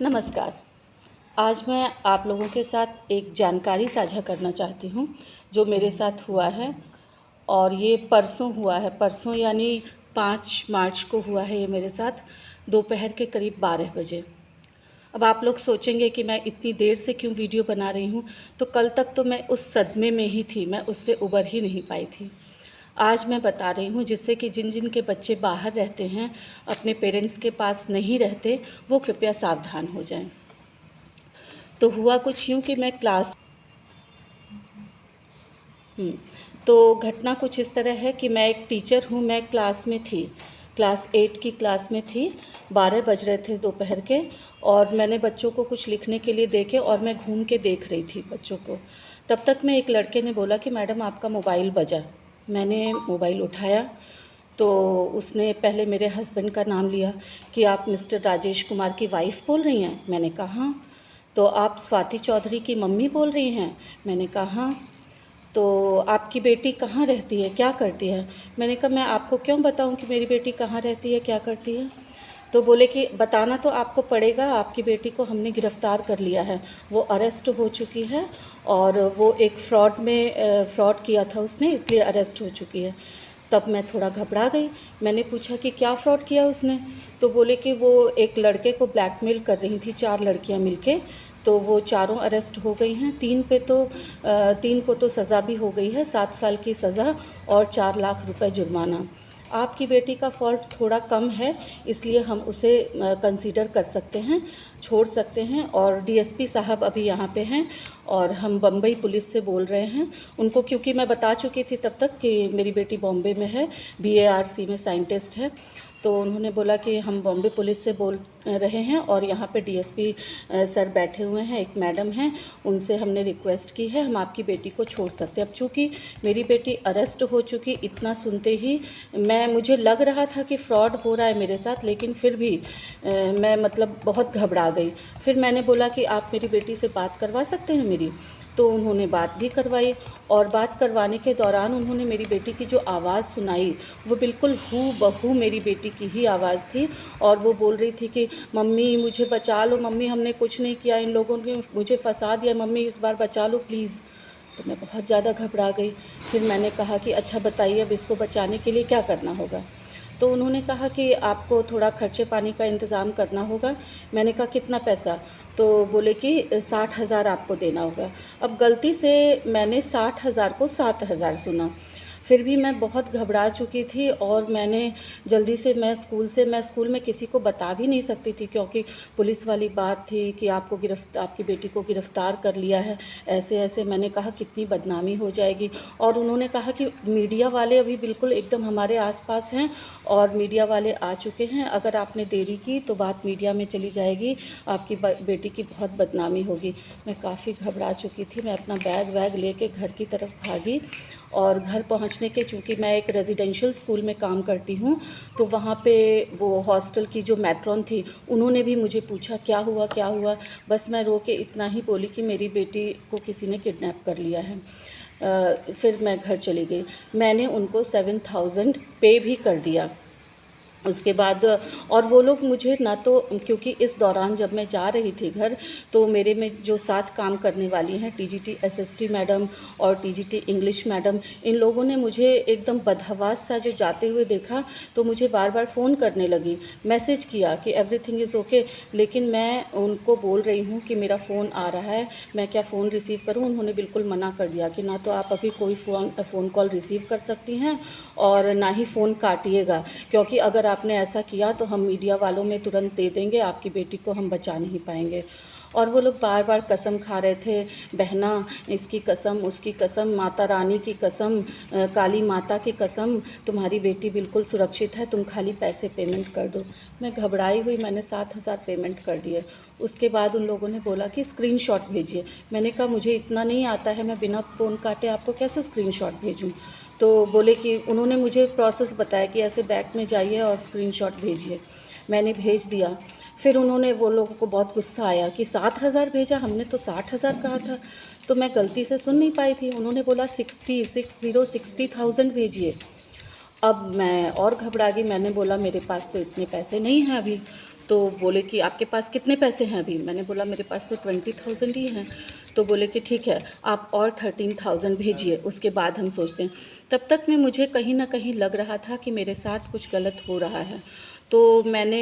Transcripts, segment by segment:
नमस्कार। आज मैं आप लोगों के साथ एक जानकारी साझा करना चाहती हूँ जो मेरे साथ हुआ है और ये परसों हुआ है। परसों यानी 5 मार्च को हुआ है ये मेरे साथ दोपहर के करीब 12 बजे। अब आप लोग सोचेंगे कि मैं इतनी देर से क्यों वीडियो बना रही हूँ, तो कल तक तो मैं उस सदमे में ही थी, मैं उससे उबर ही नहीं पाई थी। आज मैं बता रही हूँ जिससे कि जिन जिन के बच्चे बाहर रहते हैं, अपने पेरेंट्स के पास नहीं रहते, वो कृपया सावधान हो जाएं। तो हुआ कुछ यूँ कि मैं तो घटना कुछ इस तरह है कि मैं एक टीचर हूँ। मैं क्लास में थी, क्लास 8 की क्लास में थी। 12 बज रहे थे दोपहर के और मैंने बच्चों को कुछ लिखने के लिए देखे और मैं घूम के देख रही थी बच्चों को। तब तक में एक लड़के ने बोला कि मैडम आपका मोबाइल बजा। मैंने मोबाइल उठाया तो उसने पहले मेरे हस्बैंड का नाम लिया कि आप मिस्टर राजेश कुमार की वाइफ़ बोल रही हैं। मैंने कहा हाँ। तो आप स्वाति चौधरी की मम्मी बोल रही हैं। मैंने कहा हाँ। तो आपकी बेटी कहाँ रहती है, क्या करती है? मैंने कहा मैं आपको क्यों बताऊं कि मेरी बेटी कहाँ रहती है, क्या करती है? तो बोले कि बताना तो आपको पड़ेगा, आपकी बेटी को हमने गिरफ़्तार कर लिया है, वो अरेस्ट हो चुकी है और वो एक फ्रॉड किया था उसने, इसलिए अरेस्ट हो चुकी है। तब मैं थोड़ा घबरा गई। मैंने पूछा कि क्या फ़्रॉड किया उसने? तो बोले कि वो एक लड़के को ब्लैकमेल कर रही थी, 4 लड़कियां मिलके। तो वो चारों अरेस्ट हो गई हैं। 3 को तो सज़ा भी हो गई है, 7 साल की सज़ा और 4 लाख रुपए जुर्माना। आपकी बेटी का फ़ॉल्ट थोड़ा कम है, इसलिए हम उसे कंसीडर कर सकते हैं, छोड़ सकते हैं। और डीएसपी साहब अभी यहाँ पे हैं और हम बम्बई पुलिस से बोल रहे हैं उनको, क्योंकि मैं बता चुकी थी तब तक कि मेरी बेटी बॉम्बे में है, बीएआरसी में साइंटिस्ट है। तो उन्होंने बोला कि हम बॉम्बे पुलिस से बोल रहे हैं और यहाँ पे डीएसपी सर बैठे हुए हैं, एक मैडम हैं, उनसे हमने रिक्वेस्ट की है, हम आपकी बेटी को छोड़ सकते हैं। अब चूँकि मेरी बेटी अरेस्ट हो चुकी, इतना सुनते ही मुझे लग रहा था कि फ्रॉड हो रहा है मेरे साथ, लेकिन फिर भी मैं मतलब बहुत घबरा गई। फिर मैंने बोला कि आप मेरी बेटी से बात करवा सकते हैं मेरी? तो उन्होंने बात भी करवाई और बात करवाने के दौरान उन्होंने मेरी बेटी की जो आवाज़ सुनाई, वो बिल्कुल हूबहू मेरी बेटी की ही आवाज़ थी। और वो बोल रही थी कि मम्मी मुझे बचा लो, मम्मी हमने कुछ नहीं किया, इन लोगों ने मुझे फंसा दिया, मम्मी इस बार बचा लो प्लीज़। तो मैं बहुत ज़्यादा घबरा गई। फिर मैंने कहा कि अच्छा बताइए अब इसको बचाने के लिए क्या करना होगा? तो उन्होंने कहा कि आपको थोड़ा खर्चे पानी का इंतज़ाम करना होगा। मैंने कहा कितना पैसा? तो बोले कि 60,000 आपको देना होगा। अब गलती से मैंने 60,000 को 7,000 सुना। फिर भी मैं बहुत घबरा चुकी थी और मैंने जल्दी से मैं स्कूल में किसी को बता भी नहीं सकती थी, क्योंकि पुलिस वाली बात थी कि आपकी बेटी को गिरफ़्तार कर लिया है, ऐसे-ऐसे। मैंने कहा कितनी बदनामी हो जाएगी। और उन्होंने कहा कि मीडिया वाले अभी बिल्कुल एकदम हमारे आस-पास हैं और मीडिया वाले आ चुके हैं, अगर आपने देरी की तो बात मीडिया में चली जाएगी, आपकी बेटी की बहुत बदनामी होगी। मैं काफ़ी घबरा चुकी थी। मैं अपना बैग वैग लेके घर की तरफ भागी और घर पहुंचने के, चूँकि मैं एक रेजिडेंशियल स्कूल में काम करती हूँ, तो वहाँ पे वो हॉस्टल की जो मैट्रॉन थी, उन्होंने भी मुझे पूछा क्या हुआ क्या हुआ? बस मैं रो के इतना ही बोली कि मेरी बेटी को किसी ने किडनैप कर लिया है। फिर मैं घर चली गई। मैंने उनको 7,000 पे भी कर दिया। उसके बाद और वो लोग मुझे ना तो, क्योंकि इस दौरान जब मैं जा रही थी घर, तो मेरे में जो साथ काम करने वाली हैं टीजीटी एसएसटी मैडम और टीजीटी इंग्लिश मैडम, इन लोगों ने मुझे एकदम बदहवास सा जो जाते हुए देखा, तो मुझे बार बार फ़ोन करने लगी, मैसेज किया कि एवरीथिंग इज़ ओके। लेकिन मैं उनको बोल रही हूँ कि मेरा फ़ोन आ रहा है, मैं क्या फ़ोन रिसीव करूँ? उन्होंने बिल्कुल मना कर दिया कि ना तो आप अभी कोई फ़ोन कॉल रिसीव कर सकती हैं और ना ही फ़ोन काटिएगा, क्योंकि अगर आपने ऐसा किया तो हम मीडिया वालों में तुरंत दे देंगे, आपकी बेटी को हम बचा नहीं पाएंगे। और वो लोग बार बार कसम खा रहे थे, बहना इसकी कसम, उसकी कसम, माता रानी की कसम, काली माता की कसम, तुम्हारी बेटी बिल्कुल सुरक्षित है, तुम खाली पैसे पेमेंट कर दो। मैं घबराई हुई, मैंने 7,000 पेमेंट कर दिए। उसके बाद उन लोगों ने बोला कि स्क्रीनशॉट भेजिए। मैंने कहा मुझे इतना नहीं आता है, मैं बिना फ़ोन काटे आपको कैसे स्क्रीनशॉट भेजूँ? तो बोले कि उन्होंने मुझे प्रोसेस बताया कि ऐसे बैक में जाइए और स्क्रीनशॉट भेजिए। मैंने भेज दिया। फिर उन्होंने, वो लोगों को बहुत गुस्सा आया कि 7,000 भेजा, हमने तो 60,000 कहा था। तो मैं गलती से सुन नहीं पाई थी। उन्होंने बोला 60,000 भेजिए। अब मैं और घबरा गई। मैंने बोला मेरे पास तो इतने पैसे नहीं हैं अभी। तो बोले कि आपके पास कितने पैसे हैं अभी? मैंने बोला मेरे पास तो 20,000 ही हैं। तो बोले कि ठीक है, आप और 13,000 भेजिए, उसके बाद हम सोचते हैं। तब तक में मुझे कहीं न कहीं लग रहा था कि मेरे साथ कुछ गलत हो रहा है। तो मैंने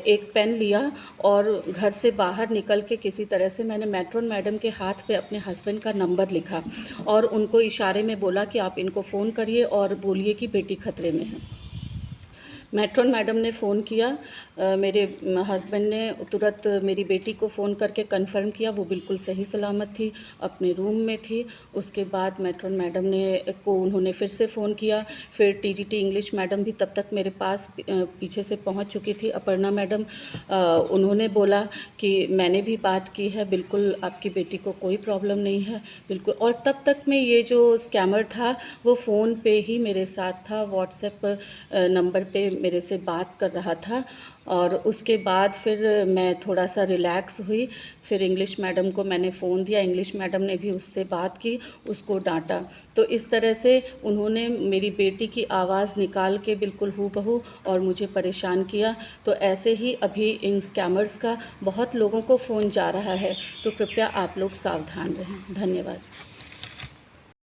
एक पेन लिया और घर से बाहर निकल के किसी तरह से मैंने मैट्रॉन मैडम के हाथ पे अपने हस्बैंड का नंबर लिखा और उनको इशारे में बोला कि आप इनको फ़ोन करिए और बोलिए कि बेटी खतरे में है। मैट्रॉन मैडम ने फ़ोन किया, मेरे हस्बैंड ने तुरंत मेरी बेटी को फ़ोन करके कंफर्म किया, वो बिल्कुल सही सलामत थी, अपने रूम में थी। उसके बाद मैट्रॉन मैडम को उन्होंने फिर से फ़ोन किया, फिर टीजीटी इंग्लिश मैडम भी तब तक मेरे पास पीछे से पहुंच चुकी थी, अपर्णा मैडम। उन्होंने बोला कि मैंने भी बात की है, बिल्कुल आपकी बेटी को कोई प्रॉब्लम नहीं है, बिल्कुल। और तब तक में ये जो स्कैमर था वो फ़ोन पे ही मेरे साथ था, व्हाट्सएप नंबर पे मेरे से बात कर रहा था। और उसके बाद फिर मैं थोड़ा सा रिलैक्स हुई, फिर इंग्लिश मैडम को मैंने फ़ोन दिया, इंग्लिश मैडम ने भी उससे बात की, उसको डांटा। तो इस तरह से उन्होंने मेरी बेटी की आवाज़ निकाल के बिल्कुल हूबहू और मुझे परेशान किया। तो ऐसे ही अभी इन स्कैमर्स का बहुत लोगों को फ़ोन जा रहा है, तो कृपया आप लोग सावधान रहें। धन्यवाद।